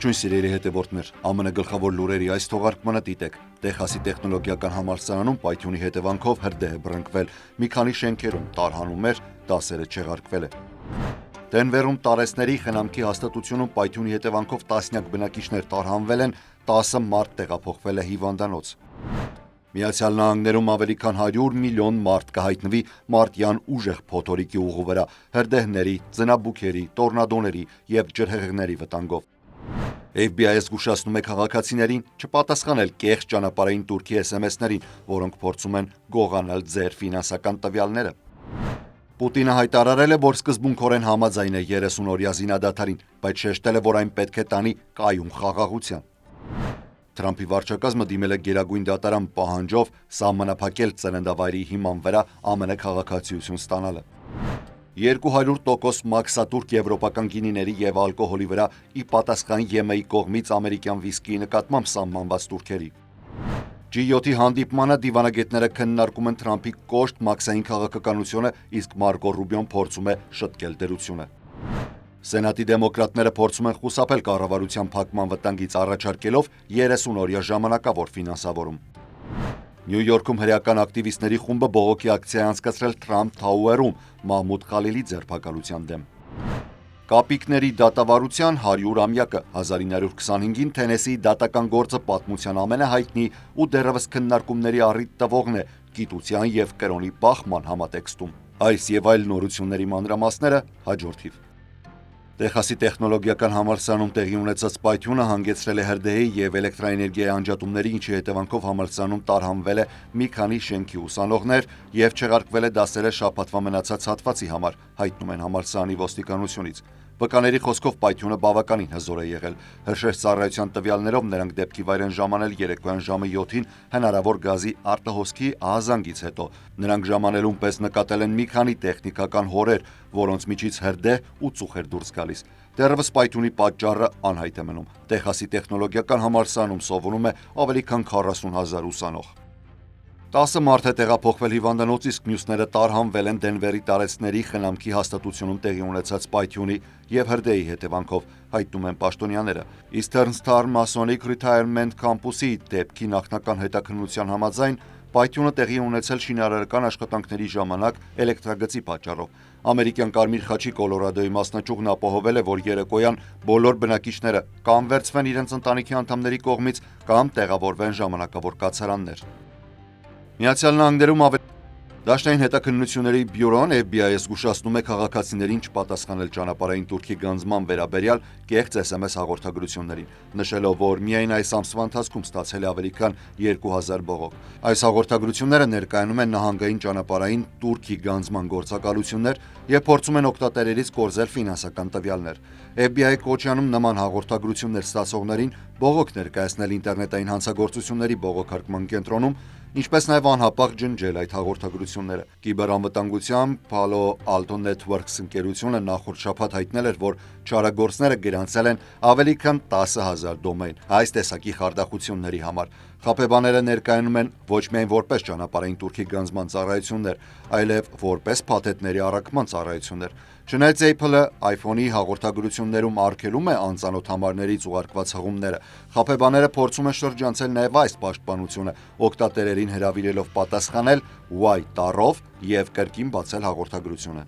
Ողջույն սիրելի հետևորդներ, ԱՄՆ գլխավոր լուրերի այս թողարկմանը դիտեք։ Տեխասի տեխնոլոգիական համալսարանում պայթյունի հետևանքով հրդեհ է բռնկվել, մի քանի շենքերում տարհանում էր, դասերը չեղարկվել է։ Դենվերում տարեցների խնամքի հաստատությունում պայթյունի հետևանքով տասնյակ բնակիչներ տարհանվել են, 10 մարդ տեղափոխվել է հիվանդանոց։ Միացյալ Նահանգներում ավելի քան 100 միլիոն մարդ կհայտնվի մարտյան ուժեղ փոթորիկի ուղու վրա, հրդեհների, ձնաբուքերի, տորնադոների և ջրհեղեղների վտանգով։ FBI-ը զգուշացնում է քաղաքացիներին չպատասխանել կեղծ ճանապարհային Տուրքի SMS-ներին, որոնք փորձում են գողանալ ձեր ֆինանսական տվյալները։ Պուտինը հայտարարել է, որ սկզբունքորեն համաձայն է 30-օրյա զինադադարին, բայց շեշտել է, որ այն պետք է տանի կայուն խաղաղության։ Թրամփի վարչակազմը դիմել է Գերագույն դատարան պահանջով սահմանափակել ծննդավայրի հիման վրա ԱՄՆ քաղաքացիություն ստանալը։ 200% մաքսատուրք եվրոպական գինիների և ալկոհոլի վրա ի պատասխան ԵՄ-ի կողմից ամերիկյան վիսկիի նկատմամբ սահմանված տուրքերի։ G7-ի հանդիպմանը դիվանագետները քննարկում են Թրամփի կոշտ մաքսային քաղաքականությունը, իսկ Մարկո Ռուբիոն փորձում է շտկել դրությունը։ Սենատի դեմոկրատները փորձում են խուսափել կառավարության փակման վտանգից առաջարկելով 30-օրյա ժամանակավոր ֆինանսավորում։ Նյու Յորքում հրեական ակտիվիստների խումբը բողոքի ակցիա է անցկացրել Թրամփ Թաուերում Մահմուդ Խալիլի ձերբակալության դեմ։ Կապիկների դատավարության 100-ամյակը 1925-ին Թենեսիի դատական գործը պատմության ամենահայտնի ու դեռևս քննարկումների առիթ տվողն է գիտության և կրոնի բախման համատեքստում։ Այս և այլ նորությունների մանրամասները հաջորդիվ։ Տեխասի տեխնոլոգիական համալսարանում տեղի ունեցած պայթյունը հանգեցրել է հրդեհի և էլեկտրաէներգիայի անջատումների, ինչի հետևանքով համալսարանում տարհանվել է մի քանի շենքի ուսանողներ և չեղարկվել է դասերը շաբաթվա մնացած հատվածի համար, հայտնում են համալսարանի ոստիկանությունից։ Վկաների խոսքով պայթյունը բավականին հզոր է եղել։ Հրշեջ ծառայության տվյալներով նրանք դեպքի վայր են ժամանել երեկոյան ժամը 7-ին հնարավոր գազի արտահոսքի ահազանգից հետո։ Նրանք ժամանելուն պես նկատել են մի քանի տեխնիկական հորեր, որոնց միջից հրդեհ ու ծուխ էր դուրս գալիս։ Դեռևս պայթյունի պատճառը անհայտ է մնում։ Տեխասի տեխնոլոգիական համալսարանում սովորում է ավելի քան 40,000 ուսանող։ 10 մարդ է տեղափոխվել հիվանդանոց, իսկ մյուսները տարհանվել են Դենվերի տարեցների խնամքի հաստատությունում տեղի ունեցած պայթյունի և հրդեհի հետևանքով, հայտնում են պաշտոնյաները։ Eastern Star Masonic Retirement Campus-ի դեպքի նախնական հետաքննության համաձայն պայթյունը տեղի ունեցել շինարարական աշխատանքների ժամանակ էլեկտրագծի պատճառով։ Ամերիկյան Կարմիր խաչի Կոլորադոյի մասնաճյուղն ապահովել է, որ երեկոյան բոլոր բնակիչները կամ վերցվեն իրենց ընտանիքի անդամների կողմից, կամ տեղավորվեն ժամանակավոր կացարաններ։ Միացյալ Նահանգներում Դաշնային հետաքննությունների բյուրոն FBI-ը զգուշացնում է քաղաքացիներին չպատասխանել ճանապարհային Տուրքի գանձման վերաբերյալ կեղծ SMS հաղորդագրություններին, նշելով, որ միայն այս ամսվա ընթացքում ստացել է ավելի քան 2000 բողոք։ Այս հաղորդագրությունները ներկայանում են նահանգային ճանապարհային Տուրքի գանձման գործակալություններ և փորձում են օգտատերերից կորզել ֆինանսական տվյալներ։ FBI-ը կոչ է անում նման հաղորդագրություններ ստացողներին բողոք ներկայացնել ինտերնետային հանցագործությունների բողոքարկման կենտրոնում, ինչպես նաև անհապաղ ջնջել այդ հաղորդագրությունները։ Կիբերանվտանգության Palo Alto Networks ընկերությունը նախորդ շաբաթ հայտնել էր, որ չարագործները գրանցել են ավելի քան 10,000 դոմեյն այս տեսակի խարդախությունների համար։ Խաբեբաները ներկայանում են ոչ միայն որպես ճանապարհային Տուրքի գանձման ծառայություններ, այլև որպես փաթեթների առաքման ծառայություններ։ Չնայած Apple-ը iPhone-ի հաղորդագրություններում արգելում է անծանոթ համարներից ուղարկված հղումները, խաբեբաները փորձում են շրջանցել նաև այս պաշտպանությունը, օգտատերերին հրավիրելով պատասխանել Y տառով և կրկին բացել հաղորդագրությունը։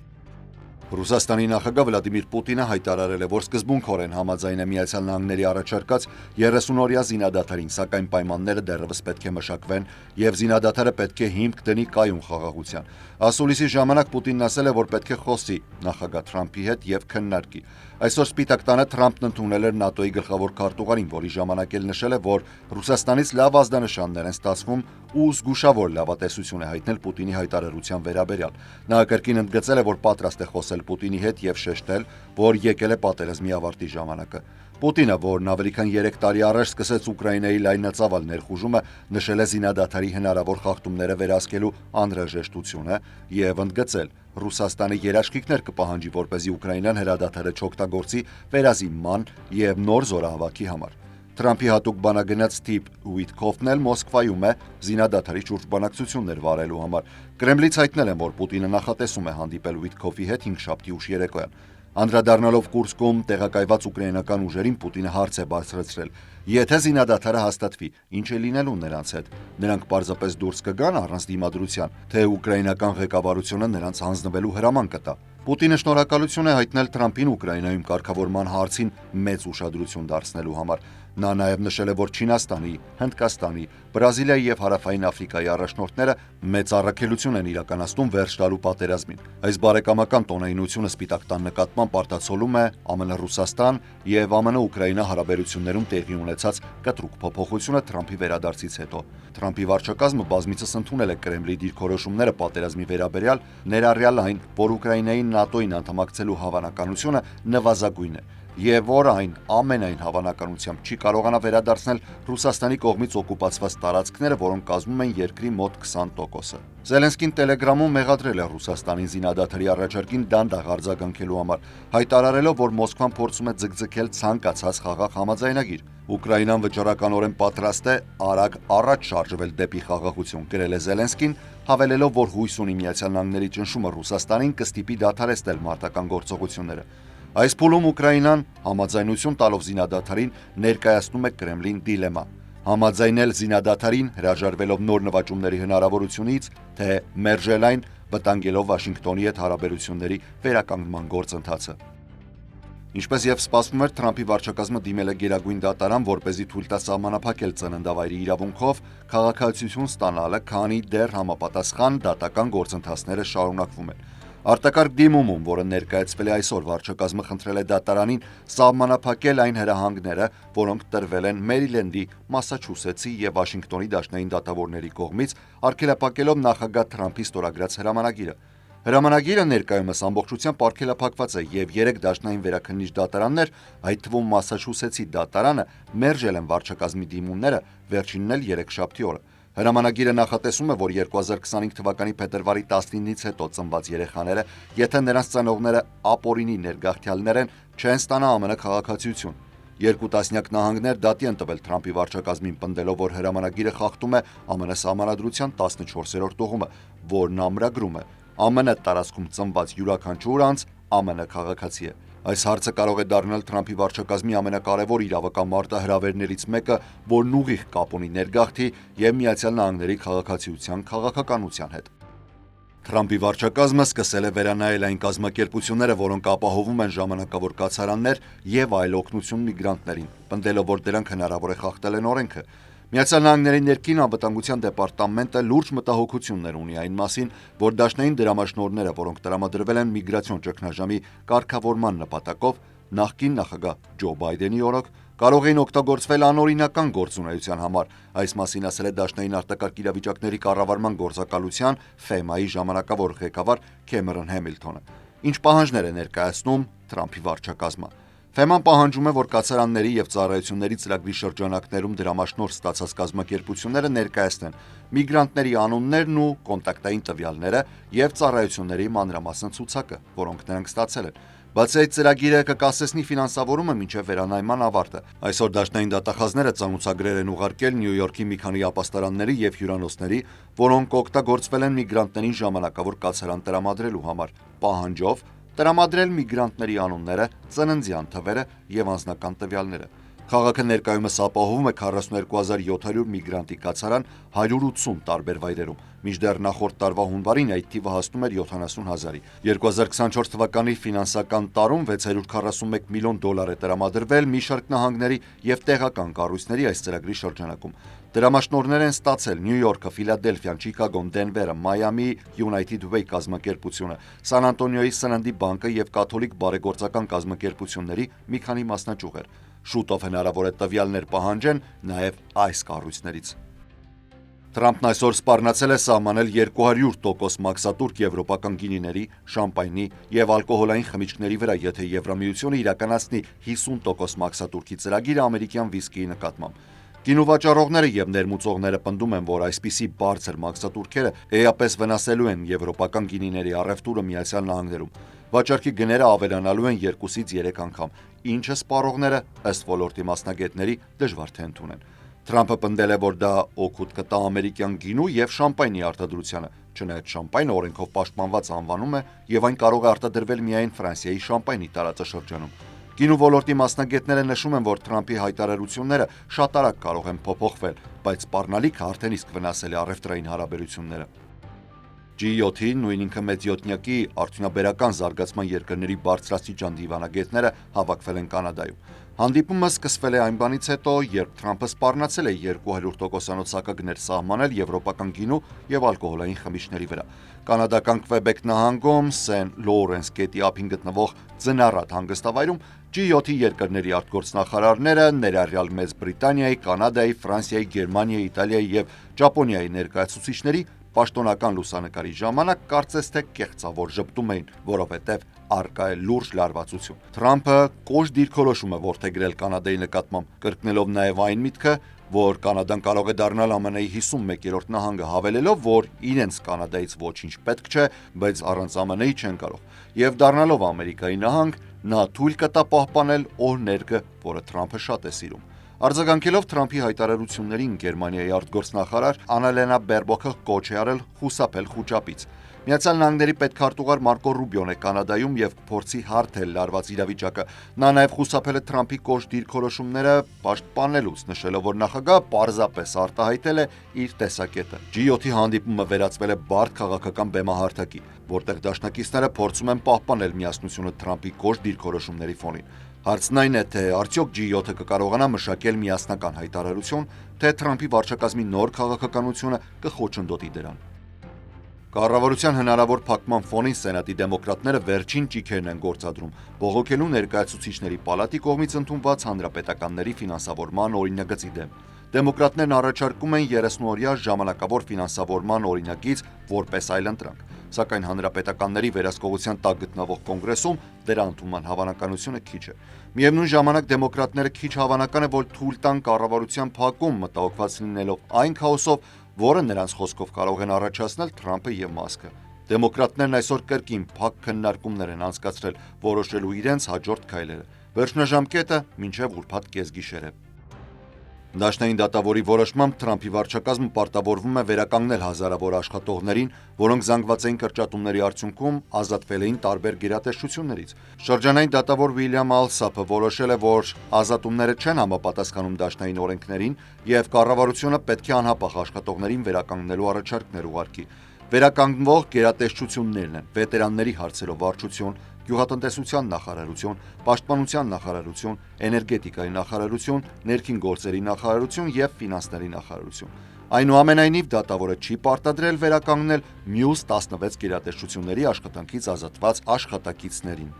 Ռուսաստանի նախագահ Վլադիմիր Պուտինը հայտարարել է, որ սկզբունքորեն համաձայն է Միացյալ Նահանգների առաջարկած 30-օրյա զինադադարին, սակայն պայմանները դեռևս պետք է մշակվեն և զինադադարը պետք է հիմք դնի կայուն խաղաղության։ Ասուլիսի ժամանակ Պուտինն ասել է, որ պետք է խոսի նախագահ Թրամփի հետ և քննարկի։ Այսօր Սպիտակ տանը Թրամփն ընդունել էր ՆԱՏՕ-ի գլխավոր քարտուղարին, որի ժամանակ էլ նշել է, որ Ռուսաստանից լավ ազդանշաններ են ստացվում ու զգուշավոր լավատեսություն է հայտնել Պուտինի հայտարարության վերաբերյալ։ Նա կրկին ընդգծել է, որ պատրաստ է խոսել Պուտինի հետ և շեշտել, որ եկել է պատերազմի ավարտի ժամանակը։ Պուտինը, որն ավելի քան 3 տարի առաջ սկսեց Ուկրաինայի լայնածավալ ներխուժումը, նշել է զինադադարի հնարավոր խախտումները վերահսկելու անհրաժեշտությունը և ընդգծել. Ռուսաստանը երաշխիքներ կպահանջի, որպեսզի Ուկրաինան հրադադարը չօգտագործի վերազինման և նոր զորահավաքի համար։ Թրամփի հատուկ բանագնաց Սթիվ Ուիթքոֆն էլ Մոսկվայում է զինադադարի շուրջ բանակցություններ վարելու համար։ Կրեմլից հայտնել են, որ Պուտինը նախատեսում է հանդիպել Ուիթքոֆի հետ հինգշաբթի ուշ երեկոյան։ Անդրադառնալով Կուրսկում տեղակայված ուկրաինական ուժերին Պուտինը հարց է բարձրացրել. եթե զինադադարը հաստատվի, ինչ է լինելու նրանց հետ։ Նրանք պարզապես դուրս կգան առանց դիմադրության, թե ուկրաինական ղեկավարությունը նրանց հանձնվելու հրաման կտա։ Պուտինը շնորհակալություն է հայտնել Թրամփին Ուկրաինայում կարգավորման հարցին մեծ ուշադրություն դարձնելու համար։ Նա նաև նշել է, որ Չինաստանի, Հնդկաստանի, Բրազիլիայի եւ Հարավային Աֆրիկայի առաջնորդները մեծ առաքելություն են իրականացնում վերջ տալու պատերազմին։ Այս բարեկամական տոնայնությունը Սպիտակ տան նկատմամբ արտացոլում է ԱՄՆ Ռուսաստան եւ ԱՄՆ Ուկրաինա հարաբերություններում տեղի ունեցած կտրուկ փոփոխությունը Թրամփի վերադարձից հետո։ Թրամփի վարչակազմը բազմիցս ընդունել է Կրեմլի դիրքորոշումները պատերազմի վերաբերյալ, ներառյալ այն, որ Ուկրաինային ՆԱՏՕ-ին անդամակցելու հավանականությունը նվազագույն է, եւ որ այն ամենայն հավանականությամբ չի կարողանա վերադարձնել Ռուսաստանի կողմից օկուպացված տարածքները, որոնք կազմում են երկրի մոտ 20%-ը։ Զելենսկին Տելեգրամում մեղադրել է Ռուսաստանին զինադադարի առաջարկին դանդաղ արձագանքելու համար, հայտարարելով, որ Մոսկվան փորձում է ձգձգել ցանկացած խաղաղ համաձայնագիր։ Ուկրաինան վճռականորեն պատրաստ է արագ առաջ շարժվել դեպի խաղաղություն, գրել է Զելենսկին, հավելելով, որ հույս ունի Միացյալ Նահանգների ճնշումը Ռուսաստանին կստիպի դադարեցնել մարտական գործողությունները։ Այս փուլում Ուկրաինան համաձայնություն տալով զինադադարին ներկայացնում է Կրեմլին դիլեմա. համաձայնել զինադադարին հրաժարվելով նոր նվաճումների հնարավորությունից, թե մերժել այն, վտանգելով Վաշինգտոնի հետ հարաբերությունների վերականգնման գործընթացը։ Ինչպես եւ սպասվում էր, Թրամփի վարչակազմը դիմել է Գերագույն դատարան, որպեսզի թույլ տա սահմանափակել ծննդավայրի իրավունքով քաղաքացիություն ստանալը, քանի դեռ համապատասխան դատական գործընթացները շարունակվում են։ Արտակարգ դիմումում, որը ներկայացվել է այսօր, վարչակազմը խնդրել է դատարանին սահմանափակել այն հրահանգները, որոնք տրվել են Մերիլենդի, Մասաչուսեթսի եւ Վաշինգտոնի դաշնային դատավորների կողմից, արգելափակելով նախագահ Թրամփի ստորագրած հրամանագիրը։ Հրամանագիրը ներկայումս ամբողջությամբ արգելափակված է եւ 3 դաշնային վերաքննիչ դատարաններ, այդ թվում Մասաչուսեթսի դատարանը, մերժել են վարչակազմի դիմումները, վերջինն էլ երեքշաբթի օրը։ Հրամանագիրը նախատեսում է, որ 2025 թվականի փետրվարի 19-ից հետո ծնված երեխաները, եթե նրանց ծնողները ապօրինի ներգաղթյալներ են, չեն ստանա ԱՄՆ քաղաքացիություն։ Երկու տասնյակ նահանգներ դատի են տվել Թրամփի վարչակազմին, պնդելով, որ հրամանագիրը խախտում է ԱՄՆ սահմանադրության 14-րդ ուղումը, որն ամրագրում է. ԱՄՆ տարածքում ծնված յուրաքանչյուր անձ ԱՄՆ քաղաքացի է։ Այս հարցը կարող է դառնալ Թրամփի վարչակազմի ամենակարևոր իրավական մարտահրավերներից մեկը, որն ուղիղ կապ ունի ներգաղթի եւ Միացյալ Նահանգների քաղաքացիության քաղաքականության հետ։ Թրամփի վարչակազմը սկսել է վերանայել այն կազմակերպությունները, որոնք ապահովում են ժամանակավոր կացարաններ եւ այլ օգնություն միգրանտներին, պնդելով, որ դրանք հնարավոր է խախտել են օրենքը։ Միացյալ Նահանգների ներքին անվտանգության դեպարտամենտը լուրջ մտահոգություններ ունի այն մասին, որ դաշնային դրամաշնորհները, որոնք տրամադրվել են միգրացիոն ճգնաժամի կարգավորման նպատակով, նախկին նախագահ Ջո Բայդենի օրոք, կարող էին օգտագործվել անօրինական գործունեության համար, այս մասին ասել է Դաշնային արտակարգ իրավիճակների կառավարման գործակալության FEMA-ի ժամանակավոր ղեկավար Քեմերոն Հեմիլթոնը։ Ինչ պահանջներ է ներկայացնում Թրամփի վարչակազմը։ FEMA-ն պահանջում է, որ կացարանների եւ ծառայությունների ծրագրի շրջանակներում դրամաշնորհ ստացած կազմակերպությունները ներկայացնեն միգրանտների անուններն ու կոնտակտային տվյալները եւ ծառայությունների մանրամասն ցուցակը, որոնք նրանք ստացել են։ Բացի այդ, ծրագիրը կկասեցնի ֆինանսավորումը մինչև վերանայման ավարտը։ Այսօր դաշնային դատախազները ծանուցագրեր են ուղարկել Նյու Յորքի մի քանի ապաստարանների եւ հյուրանոցների, որոնք օգտագործվել են միգրանտներին ժամանակավոր կացարան տրամադրելու համար, պահանջով տրամադրել միգրանտների անունները, ծննդյան թվերը եւ անձնական տվյալները։ Քաղաքը ներկայումս ապահովում է 42700 միգրանտի կացարան 180 տարբեր վայրերում, մինչդեռ նախորդ տարվա հունվարին այդ թիվը հասնում էր 70,000-ի։ 2024 թվականի ֆինանսական տարում 641 միլիոն դոլար է տրամադրվել մի շարք նահանգների եւ տեղական կառույցների այս ծրագրի շրջանակում։ Դրամաշնորհներ են ստացել Նյու Յորքը, Ֆիլադելֆիան, Չիկագոն, Դենվերը, Մայամի United Way կազմակերպությունը, Սան Անտոնիոյի Սննդի բանկը եւ կաթոլիկ բարեգործական կազմակերպությունների մի քանի մասնաճյուղեր։ Շուտով հնարավոր է տվյալներ պահանջեն նաև այս կառույցներից։ Թրամփն այսօր սպառնացել է սահմանել 200% մաքսատուրք եվրոպական գինիների, շամպայնի եւ ալկոհոլային խմիչքների վրա, եթե Եվրամիությունը իրականացնի 50% մաքսատուրքի ծրագիրը ամերիկյան վիսկիի նկատմամբ։ Գինու վաճառողները եւ ներմուծողները պնդում են, որ այսպիսի բարձր մաքսատուրքերը էապես վնասելու են եվրոպական գինիների առևտուրը Միացյալ Նահանգներում։ Վաճառքի գները ավելանալու են 2-ից 3 անգամ, ինչը սպառողները, ըստ ոլորտի մասնագետների, դժվար թե ընդունեն։ Թրամփը պնդել է, որ դա օգուտ կտա ամերիկյան գինու եւ շամպայնի արտադրությանը, չնայած շամպայնը օրենքով պաշտպանված անվանում է եւ այն կարող է արտադրվել միայն Ֆրանսիայի շամպայնի տարածաշրջանում։ Գինու ոլորտի մասնագետները նշում են, որ Թրամփի հայտարարությունները շատ արագ կարող են փոփոխվել, բայց սպառնալիքը արդեն իսկ վնասել է առևտրային հարաբերությունները։ G7-ի նույն ինքը մեծյոթնյակի արդյունաբերական զարգացման երկրների բարձրաստիճան դիվանագետները հավաքվել են Կանադայում։ Հանդիպումը սկսվել է այն բանից հետո, երբ Թրամփը սպառնացել է 200%-անոց սակագներ սահմանել եվրոպական գինու եւ ալկոհոլային խմիչքների վրա։ Կանադական Քվեբեկ նահանգում Սեն Լոուրենս գետի ափին գտնվող Ձնառատ հանգստավայրում G7-ի երկրների արտգործնախարարները, ներառյալ Մեծ Բրիտանիայի, Կանադայի, Ֆրանսիայի, Գերմանիայի, Իտալիայի եւ Ճապոնիայի ներկայացուցիչների պաշտոնական լուսանկարի ժամանակ կարծես թե կեղծավոր ժպտում էին, որովհետև առկա է լուրջ լարվածություն։ Թրամփը կոշտ դիրքորոշում է որդեգրել Կանադայի նկատմամբ, կրկնելով նաև այն միտքը, որ Կանադան կարող է դառնալ ԱՄՆ-ի 51-րդ նահանգը, հավելելով, որ իրենց Կանադայից ոչինչ պետք չէ, բայց առանց ԱՄՆ-ի չեն կարող, եւ դառնալով Ամերիկայի նահանգ, նա թույլ կտա պահպանել օրներգը, որը Թրամփը շատ է սիրում։ Արձագանքելով Թրամփի հայտարարություններին Գերմանիայի արտգործնախարար Աննալենա Բերբոքը կոչ է արել խուսափել խուճապից։ Միացյալ Նահանգների պետքարտուղար Մարկո Ռուբիոն է Կանադայում եւ փորձի հարթել լարված իրավիճակը։ Նա նաեւ խուսափել է Թրամփի կոշտ դիրքորոշումները պաշտպանելուց, նշելով, որ նախագահը պարզապես արտահայտել է իր տեսակետը։ G7-ի հանդիպումը վերածվել է բարդ քաղաքական բեմահարթակի, որտեղ դաշնակիցները փորձում են պահպանել միասնությունը Թրամփի կոշտ դիրքորոշումների ֆոնին։ Հարցն այն է, թե արդյոք G7-ը կկարողանա մշակել միասնական հայտարարություն, թե Թրամփի վարչակազմի նոր քաղաքականությունը կխոչընդոտի դրան։ Կառավարության հնարավոր փակման ֆոնին Սենատի դեմոկրատները վերջին ճիգերն են գործադրում, բողոքելու ներկայացուցիչների պալատի կողմից ընդունված հանրապետականների ֆինանսավորման օրինագծի դեմ։ Դեմոկրատներն առաջարկում են 30-օրյա ժամանակավոր ֆինանսավորման օրինագիծ որպես այլընտրանք, սակայն հանրապետականների վերահսկողության տակ գտնվող կոնգրեսում դրա ընդունման հավանականությունը քիչ է։ Միևնույն ժամանակ դեմոկրատները քիչ հավանական է, որ թույլ տան կառավարության փակում, մտահոգված լինելով այն քաոսով, որը նրանց խոսքով կարող են առաջացնել Թրամփը եւ Մասկը։ Դեմոկրատներն այսօր կրկին փակ քննարկումներ են անցկացրել, որոշելու իրենց հաջորդ քայլերը։ Վերջնաժամկետը մինչև ուրբաթ կեսգիշեր է։ Դաշնային դատավորի որոշմամբ Թրամփի վարչակազմը պարտավորվում է վերականգնել հազարավոր աշխատողներին, որոնք զանգվածային կրճատումների արդյունքում ազատվել էին տարբեր գերատեսչություններից։ Շրջանային դատավոր Ուիլյամ Ալսափը որոշել է, որ ազատումները չեն համապատասխանում դաշնային օրենքներին եւ կառավարությունը պետք է անհապաղ աշխատողներին վերականգնելու առաջարկներ ուղարկի։ Վերականգնվող գերատեսչություններն են վետերանների հարցերով վարչություն, գյուղատնտեսության նախարարություն, պաշտպանության նախարարություն, էներգետիկայի նախարարություն, ներքին գործերի նախարարություն եւ ֆինանսների նախարարություն։ Այնուամենայնիվ դատավորը չի պարտադրել վերականգնել մյուս 16 գերատեսչությունների աշխատանքից ազատված աշխատակիցներին։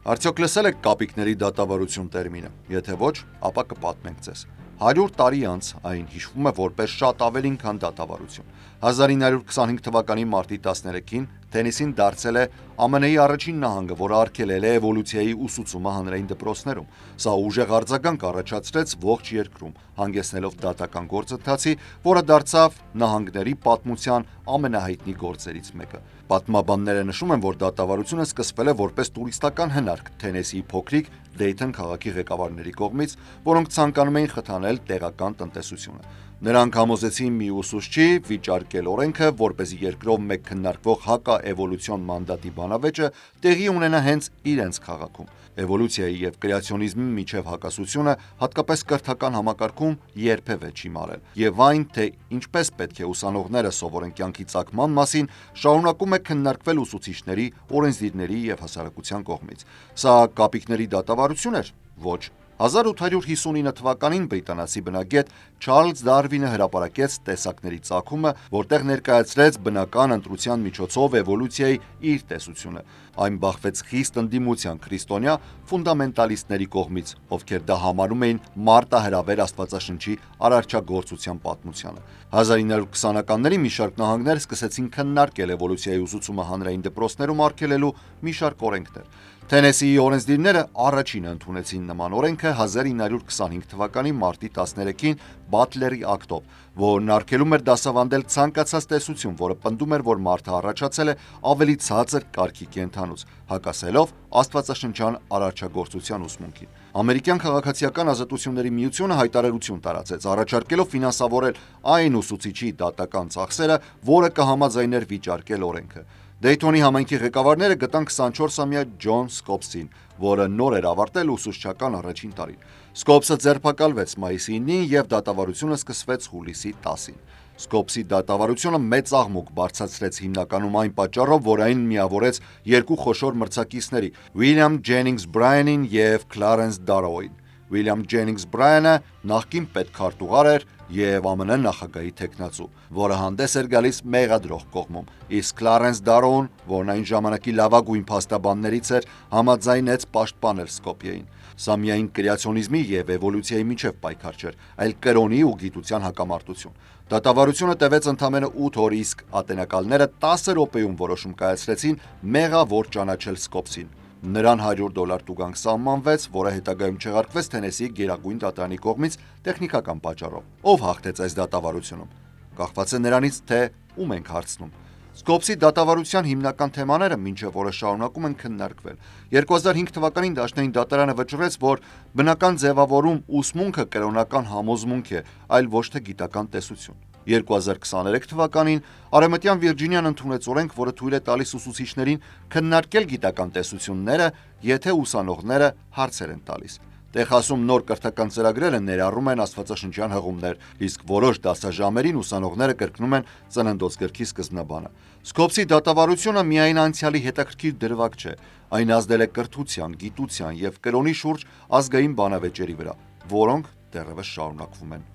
Արդյոք լսել եք կապիկների դատավարություն տերմինը։ Եթե ոչ, ապա կպատմենք ձեզ։ 100 տարի անց այն հիշվում է որպես շատ ավելին, քան դատավարություն։ 1925 թվականի մարտի 13-ին Թենիսին դարձել է ԱՄՆ-ի առաջին նահանգը, որը արգելել է էվոլյուցիայի ուսուցումը հանրային դպրոցներում։ Սա ուժեղ արձագանք առաջացրեց ողջ երկրում, հանգեցնելով դատական գործընթացի, որը դարձավ նահանգների պատմության ամենահայտնի գործերից մեկը։ Պատմաբանները նշում են, որ դատավարությունը սկսվել է որպես տուրիստական հնարք Թենեսիի փոքրիկ Դեյթոն քաղաքի ղեկավարների կողմից, որոնք ցանկանում էին խթանել տեղական տնտեսությունը։ Նրանք համոզեցին մի ուսուցչի վիճարկել օրենքը, որպեսզի երկրով մեկ քննարկվող հակաէվոլյուցիոն մանդատի բանավեճը տեղի ունենա հենց իրենց քաղաքում։ Էվոլյուցիայի եւ կրեացիոնիզմի միջև հակասությունը, հատկապես կրթական համակարգում, երբևէ չի մարել, եւ այն, թե ինչպես պետք է ուսանողները սովորեն կյանքի ծագման մասին, շարունակում է քննարկվել ուսուցիչների, օրենսդիրների եւ հասարակության կողմից։ Սա կապիկների դատավարություն էր։ Ոչ։ 1859 թվականին բրիտանացի բնագետ Չարլզ Դարվինը հրապարակեց տեսակների ծագումը, որտեղ ներկայացրեց բնական ընտրության միջոցով էվոլյուցիայի իր տեսությունը։ Այն բախվեց խիստ ընդդիմության քրիստոնյա ֆունդամենտալիստների կողմից, ովքեր դա համարում էին մարտահրավեր Աստվածաշնչի արարչագործության պատմությանը։ 1920-ականների մի շարք նահանգներ սկսեցին քննարկել էվոլյուցիայի ուսուցումը հանրային դպրոցներում արգելելու մի շարք օրենքներ։ Թենեսիի օրենսդիրները առաջինը ընդունեցին նման օրենքը 1925 թվականի մարտի 13-ին Բատլերի ակտով, որն արգելում էր դասավանդել ցանկացած տեսություն, որը պնդում էր, որ մարդը առաջացել է ավելի ցածր կարգի կենդանուց, հակասելով աստվածաշնչյան արարչագործության ուսմունքին։ Ամերիկյան քաղաքացիական ազատությունների միությունը հայտարարություն տարածեց, առաջարկելով ֆինանսավորել այն ուսուցիչի դատական ծախսերը, որը կհամաձայներ վիճարկել օրենքը։ Դեյթոնի համայնքի ղեկավարները գտան 24-ամյա Ջոն Սկոպսին, որը նոր էր ավարտել ուսուցչական առաջին տարին։ Սկոպսը ձերբակալվեց մայիսի 9-ին և դատավարությունը սկսվեց հուլիսի 10-ին։ Սկոպսի դատավարությունը մեծ աղմուկ բարձրացրեց հիմնականում այն պատճառով, որ այն միավորեց երկու խոշոր մրցակիցների՝ Ուիլյամ Ջենինգս Բրայանին և Քլարենս Դարոուին։ Ուիլյամ Ջենինգս Բրայանը նախկին պետքարտուղար էր և ԱՄՆ նախագահի թեկնածու, որը հանդես էր գալիս մեղադրող կողմում, իսկ Քլարենս Դարոուն, որն այն ժամանակի լավագույն փաստաբաններից էր, համաձայնեց պաշտպանել Սկոպիեին։ Սա միայն կրեացիոնիզմի և էվոլյուցիայի միջև պայքար չէր, այլ կրոնի ու գիտության հակամարտություն։ Դատավարությունը տևեց ընդամենը 8 օր, իսկ ատենակալները 10 րոպեում որոշում կայացրեցին մեղավոր ճանաչել Սկոպսին։ Նրան $100 տուգանք սահմանվեց, որը հետագայում չեղարկվեց Թենեսիի գերագույն դատարանի կողմից տեխնիկական պատճառով։ Ով հաղթեց այս դատավարությունում։ Կախված է նրանից, թե ում ենք հարցնում։ Սկոպսի դատավարության հիմնական թեմաները մինչև օրս շարունակում են քննարկվել։ 2005 թվականին Դաշնային դատարանը վճռեց, որ բնական ձևավորում ուսմունքը կրոնական համոզմունք է, այլ ոչ թե գիտական տեսություն։ 2023 թվականին Արևմտյան Վիրջինիան ընդունեց օրենք, որը թույլ է տալիս ուսուցիչներին քննարկել գիտական տեսությունները, եթե ուսանողները հարցեր են տալիս։ Տեխասում նոր կրթական ծրագրերը ներառում են աստվածաշնչյան հղումներ, իսկ որոշ դասաժամերին ուսանողները կրկնում են Ծննդոց գրքի սկզբնաբանը։ Սկոպսի դատավարությունը միայն անցյալի հետաքրքիր դրվագ չէ, այն ազդել է կրթության, գիտության և կրոնի շուրջ ազգային բանավեճերի վրա, որոնք դեռևս շարունակվում են։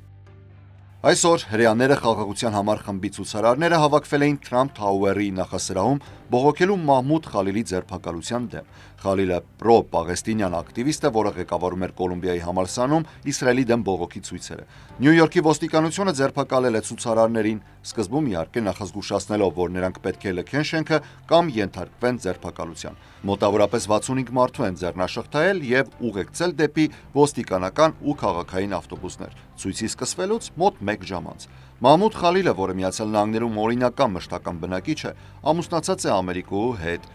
Այսօր հրեաները խաղաղության համար խմբի ցուցարարները հավաքվել էին Թրամփ Թաուերի նախասրահում բողոքելու Մահմուդ Խալիլի ձերբակալության դեմ։ Խալիլը պրո-պաղեստինյան ակտիվիստ է, որը ղեկավարում էր Կոլումբիայի համալսարանում Իսրայելի դեմ բողոքի ցույցերը։ Նյու Յորքի ոստիկանությունը ձերբակալել է ցուցարարներին, սկզբում իհարկե նախազգուշացնելով, որ նրանք պետք է լքեն շենքը կամ ենթարկվեն ձերբակալության։ Մոտավորապես 65 մարդու են ձեռնաշղթայել և ուղեկցել դեպի ոստիկանական ու քաղաքային ավտոբուսներ։ Ցույցի սկսվելուց մոտ 1 ժամ անց։ Մահմուդ Խալիլը, որը Միացյալ Նահանգներում օրինական մշտական բնակիչ է, ամուսնացած է ամերիկուհու հետ,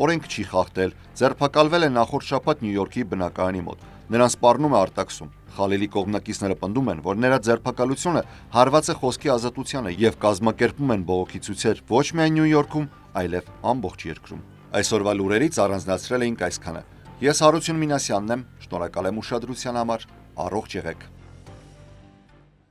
օրենք չի խախտել, ձերբակալվել է նախորդ շաբաթ Նյու Յորքի բնակարանի մոտ։ Նրան սպառնում է արտաքսում։ Խալիլի կողմնակիցները պնդում են, որ նրա ձերբակալությունը հարված է խոսքի ազատությանը և կազմակերպում են բողոքի ցույցեր ոչ միայն Նյու Յորքում, այլև ամբողջ երկրում։ Այսօրվա լուրերից առանձնացրել էինք այսքանը։ Ես Հարություն Մինասյանն եմ, շնորհակալ եմ ուշադրության համար, առողջ եղեք։